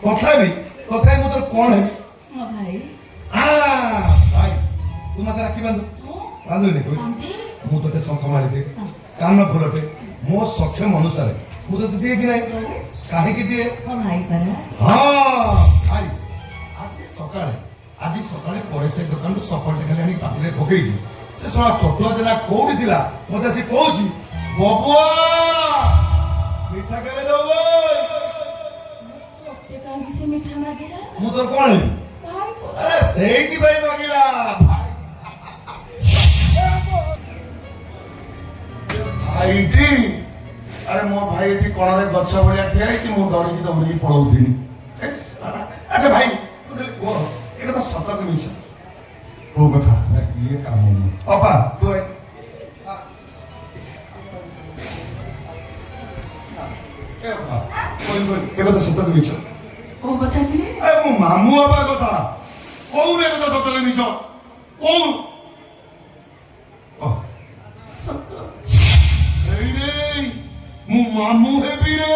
ତଥାପି ତଥାପି ମୁଁ ତୋର କଣ ହେବି? ମୋ ଭାଇ ଭାଇ ତୁ ମତେ ରାକ୍ଷୀ ବାନ୍ଧୁ ବାନ୍ଧୁନି ମୁଁ ତୋତେ ଶଙ୍ଖ ମାଳିଟେ କାନ ଫୁଲଟେ ମୋ ସକ୍ଷମ ଅନୁସାରେ ମୁଁ ତୋତେ ଦିଏ କି ନାହିଁ? କାହିଁକି ଦିଏ? ମୋ ଭାଇ ପରା। ହଁ ଭାଇ ଆଜି ସକାଳେ ପଡେଶୀ ଦୋକାନରୁ ସଫଳଟେ ଖାଲି ଆଣି ପାଟିରେ ପକେଇଛି। ସେ ଶଳା ଚଟୁଆ ଦେଲା କୋଉଠି ଥିଲା ମତେ ଆସି କହୁଛି ବବୁଆ ମିଠା କେବେ ଦବ? ମତେ କାହିଁକି ସେ ମିଠା ମାଗିଲା? ମୁଁ ତୋର କଣ ହେବି? ଆରେ ସେଇଥିପାଇଁ ମାଗିଲା। ଭାଇଟି ଆରେ ମୋ ଭାଇ ଏଠି କଣରେ ଗଛ ଭଳିଆ ଠିଆ ହେଇଛି ମୁଁ ଡରିକି ଦୌଡ଼ିକି ପଳଉଥିଲି। ଆଚ୍ଛା ଭାଇ କୁହ ଏ କଥା ସତ କି ମିଛ? କୋଉ କଥା? ଇଏ କାମ ଅପା ତୁ ଏ କଥା ସତ କି ମିଛ? କୋଉ କଥା କି? ମୋ ମାମୁଁ ହବା କଥା କୋଉ ଏ କଥା ସତ କି ମିଛ? କୋଉ ସତ। ମୁଁ ମାମୁଁ ହେବି ରେ।